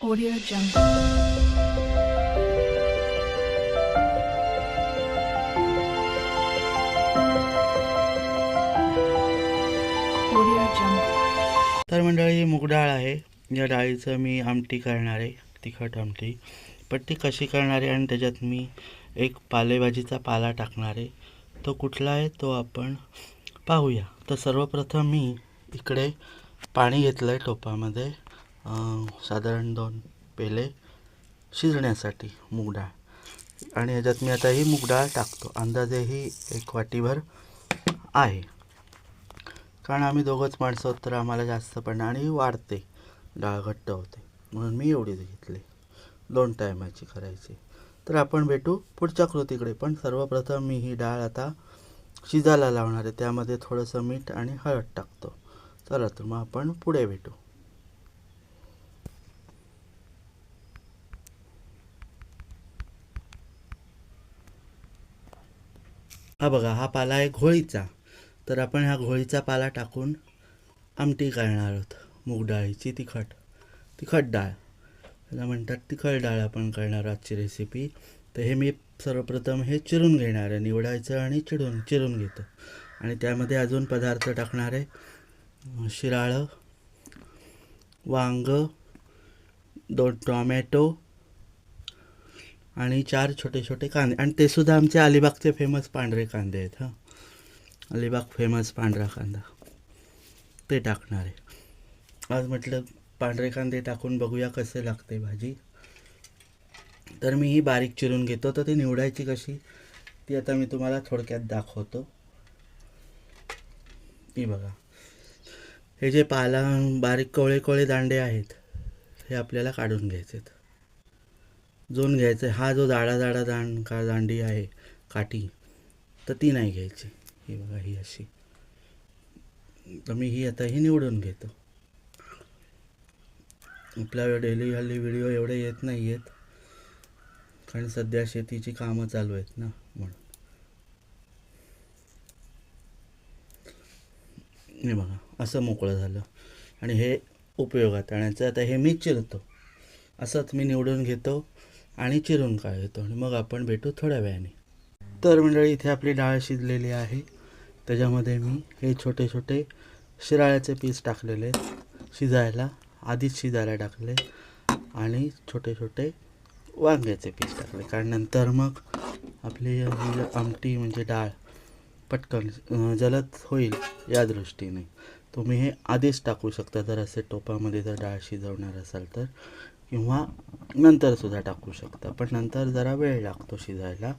Audio Jungle. Audio Jungle. तर मंडळी, मूग डाळ आहे. या डाळीचं मी आमटी करणार आहे, तिखट आमटी. पण ती कशी करणार आहे आणि त्याच्यात मी एक पालेभाजीचा पाला टाकणार आहे. तो कुठला आहे तो आपण पाहूया. तर सर्वप्रथम मी इकडे पाणी घेतलं आहे टोपामध्ये, साधारण 2 पेले शिजण्यासाठी मूग डाळ. आणि ह्याच्यात मी आता ही मूग डाळ टाकतो. अंदाजे ही 1 वाटीभर आहे, कारण आम्ही दोघंच माणसं आहोत तर आम्हाला जास्त पण आणि वाढते, डाळ घट्ट होते, म्हणून मी एवढीच घेतली. 2 टायमाची करायची. तर आपण भेटू पुढच्या कृतीकडे. पण सर्वप्रथम मी ही डाळ आता शिजायला लावणार आहे. त्यामध्ये थोडंसं मीठ आणि हळद टाकतो. चला तर मग आपण पुढे भेटू. हा बघा, हा पाला आहे घोळीचा. तर आपण ह्या घोळीचा पाला टाकून आमटी करणार आहोत. मूग डाळीची तिखट डाळ, त्याला म्हणतात तिखट डाळ आपण करणार आजची रेसिपी. तर हे मी सर्वप्रथम हे चिरून घेणार आहे, निवडायचं आणि चिरून घेतो. आणि त्यामध्ये अजून पदार्थ टाकणार आहे. शिराळं, वांग, 2 टोमॅटो आणि 4 छोटे छोटे कांदे. आणि ते सुद्धा आमचे अलिबागचे फेमस पांढरे कांदे आहेत. अलिबाग फेमस पांढरा कांदा, ते टाकणार आहे. आज म्हटलं पांढरे कांदे टाकून बघूया कसे लागते भाजी. तर मी ही बारीक चिरून घेतो. तर ती निवडायची कशी ती आता मी तुम्हाला थोडक्यात दाखवतो. ही बघा, हे जे पाला बारीक कोवळे दांडे आहेत हे आपल्याला काढून घ्यायचे, जोन घ्यायचं. हा जो जाडा दांडी आहे काठी, तर ती नाही घ्यायची. ही बघा, ही अशी. तर मी ही आता ही निवडून घेतो. आपल्या हल्ली व्हिडिओ एवढे येत नाही आहेत, कारण सध्या शेतीची कामं चालू आहेत ना, म्हणून. हे बघा, असं मोकळं झालं. आणि हे उपयोगात आणायचं. आता हे मी चिरतो. असंच मी निवडून घेतो आणि चिरून काढतो. आणि मग आपण भेटू थोड्या वेळाने. तर मंडळी, इथे आपली डाळ शिजलेली आहे. त्याच्यामध्ये मी हे छोटे छोटे शिराळ्याचे पीस टाकलेले शिजायला, आधीच शिजायला टाकले. आणि छोटे छोटे वांग्याचे पीस टाकले, कारण नंतर मग आपली ही आमटी म्हणजे डाळ पटकन जलद होईल या दृष्टीने. तुम्ही हे आधीच टाकू शकता जर असे टोपामध्ये जर डाळ शिजवणार असाल तर, किंवा नंतरसुद्धा टाकू शकता. पण नंतर जरा वेळ लागतो शिजायला,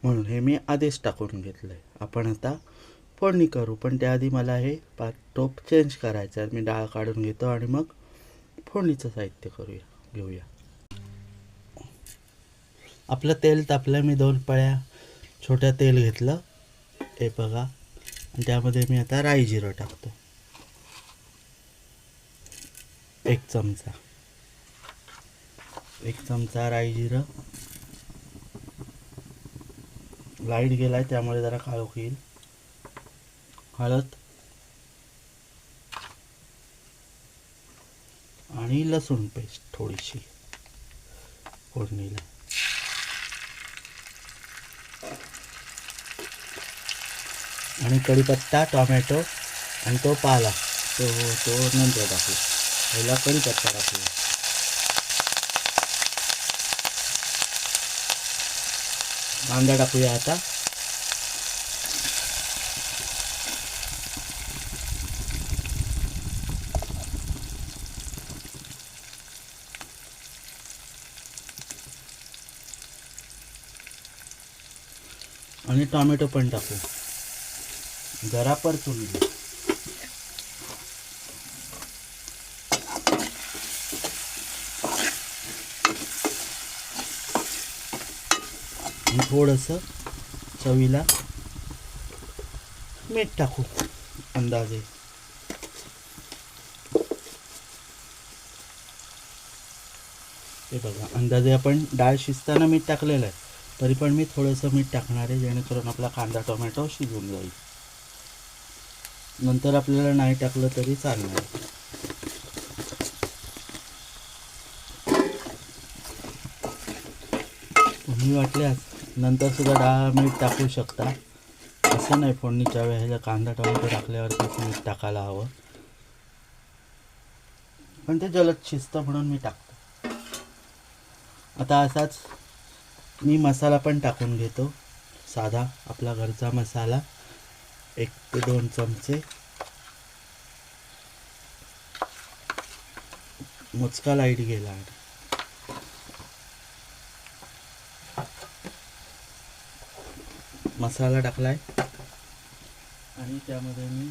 म्हणून हे मी आधीच टाकून घेतलं आहे. आपण आता फोडणी करू, पण त्याआधी मला हे टोप चेंज करायचं आहे. मी डाळ काढून घेतो आणि मग फोडणीचं साहित्य घेऊया. आपलं तेल तापलं. मी 2 पळ्या छोट्या तेल घेतलं, हे बघा. आणि त्यामध्ये मी आता राई जिरं टाकतो, 1 चमचा राई जिरं. लाईट गेलाय त्यामुळे जरा काळोख येईल. हळद आणि लसूण पेस्ट थोडीशी फोडणीला. आणि कढीपत्ता, टोमॅटो आणि तो पाला तो नंतर टाकू. पहिला कढीपत्ता टाकूया. कांदा टाकूया आता. आणि टोमॅटो पण टाकू. जरा परतून घेऊ. थोडंसं चवीला मीठ टाकू अंदाजे. हे बघा, अंदाजे आपण डाळ शिजताना मीठ टाकलेलं आहे, तरी पण मी थोडंसं मीठ टाकणार आहे, जेणेकरून आपला कांदा टोमॅटो शिजून जाईल. नंतर आपल्याला नाही टाकलं तरी चालणार. मी वाटल्यास नंतर सुद्धा डाळ मीठ टाकू शकता, असं नाही फोडणीच्या वेळेला कांदा टोमॅटो टाकल्यावरतीच मीठ टाकायला हवं, पण ते जलद शिजतं म्हणून मी टाकतो. आता असाच मी मसाला पण टाकून घेतो, साधा आपला घरचा मसाला 1 ते 2 चमचे. मोजका लाईट गेला. मसाला टाकलाय आणि त्यामध्ये मी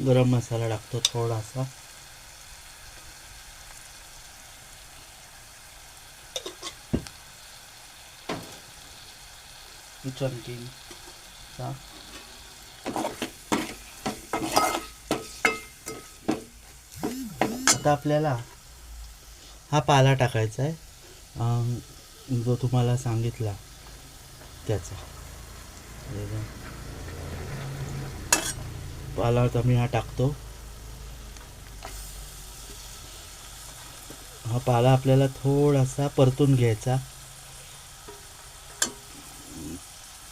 गरम मसाला टाकतो थोडासा. किचन किंगचा आता आपल्याला हा पाला टाकायचा आहे, जो तुम्हाला सांगितला त्याचा. पाला तर मी हा टाकतो. हा पाला आपल्याला थोडासा परतून घ्यायचा,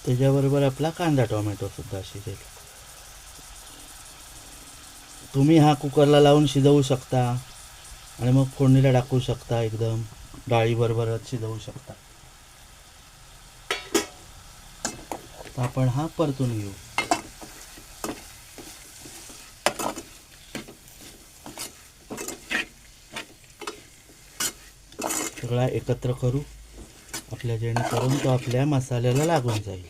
त्याच्याबरोबर आपला कांदा टोमॅटो सुद्धा शिजेल. तुम्ही हा कुकरला लावून शिजवू शकता आणि मग फोडणीला टाकू शकता, एकदम डाळीबरोबरच शिजवू शकता. तर आपण हा परतून घेऊ. सगळा एकत्र करू आपल्या, जेणेकरून तो आपल्या मसाल्याला लागून जाईल.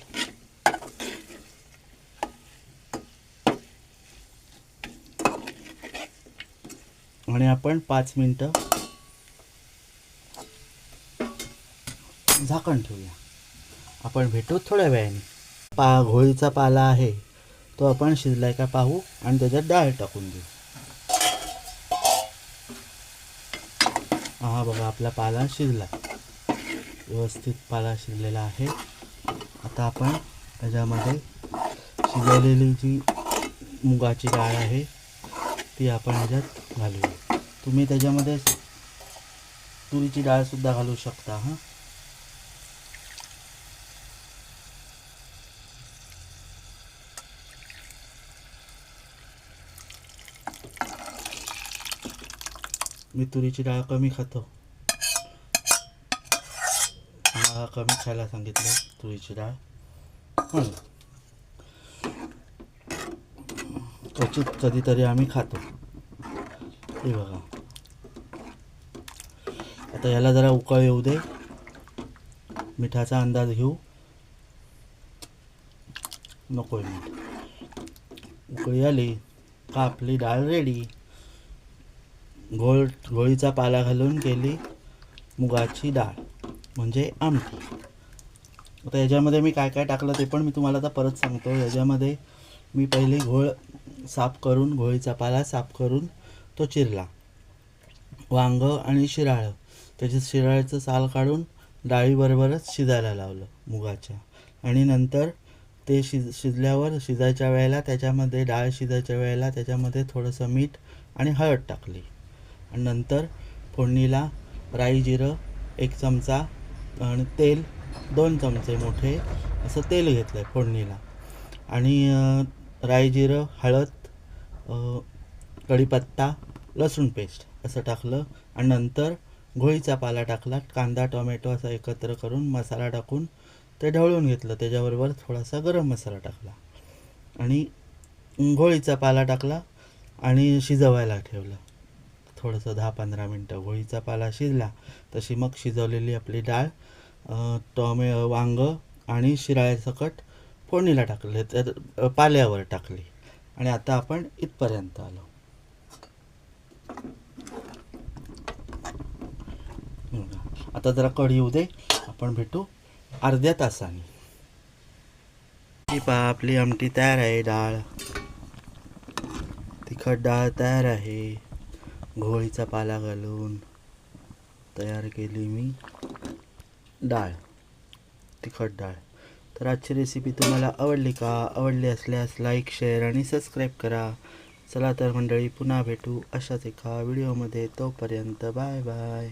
आणि आपण 5 मिनिटं झाकण ठेवूया. आपण भेटू थोड्या वेळाने. घोळीचा पाला आहे तो आपण शिजलाय का पाहू आणि त्याच्यात डाळ टाकून देऊ. हा बघा, आपला पाला शिजला, व्यवस्थित पाला शिजलेला आहे. आता आपण त्याच्यामध्ये शिजवलेली जी मुगाची डाळ आहे ती आपण ह्याच्यात घालूया. तुम्ही त्याच्यामध्ये तुरीची डाळसुद्धा घालू शकता. हां, मी तुरीची डाळ कमी खातो, मला कमी खायला सांगितलं तुरीची डाळ. क्वचित कधीतरी आम्ही खातो. हे बघा, आता याला जरा उकळ येऊ दे, मिठाचा अंदाज घेऊ. नको मीठ. उकळी आली का आपली डाळ रेडी. घोळीचा पाला घालून केली मुगाची डाळ म्हणजे आमटी. आता याच्यामध्ये मी काय काय टाकलं ते पण मी तुम्हाला आता परत सांगतो. याच्यामध्ये मी पहिले घोळ साफ करून, घोळीचा पाला साफ करून तो चिरला. वांग आणि शिराळं, त्याच्या शिराळ्याचं साल काढून डाळीबरोबरच शिजायला लावलं मुगाच्या. आणि नंतर ते शिजल्यावर शिजायच्या वेळेला त्याच्यामध्ये, डाळ शिजायच्या वेळेला त्याच्यामध्ये थोडंसं मीठ आणि हळद टाकली. आणि नंतर फोडणीला राई जिरं 1 चमचा आणि तेल 2 चमचे मोठे असं तेल घेतलं आहे फोडणीला. आणि राई जिरं, हळद, कढीपत्ता, लसूण पेस्ट असं टाकलं. आणि नंतर घोळीचा पाला टाकला, कांदा टोमॅटो असं एकत्र करून मसाला टाकून ते ढवळून घेतलं. त्याच्याबरोबर थोडासा गरम मसाला टाकला आणि घोळीचा पाला टाकला आणि शिजवायला ठेवलं थोडंसं 10-15 मिनटं. घोळीचा पाला शिजला तशी मग शिजवलेली आपली डाळ, वांग आणि शिराळ्यासकट फोडणीला टाकले, तर पाल्यावर टाकली. आणि आता आपण इथपर्यंत आलो. आता जरा कढी येऊ दे, आपण भेटू अर्ध्या तासाने. ही पहा, आपली आमटी तयार आहे. डाळ, तिखट डाळ तयार आहे. घोळीचा पाला घालून तयार केली मी डाळ, तिखट डाळ. तर आजची रेसिपी तुम्हाला आवडली का? आवडली असल्यास लाईक, शेअर आणि सबस्क्राईब करा. चला तर मंडळी, पुन्हा भेटू अशाच एका व्हिडिओमध्ये. तोपर्यंत बाय बाय.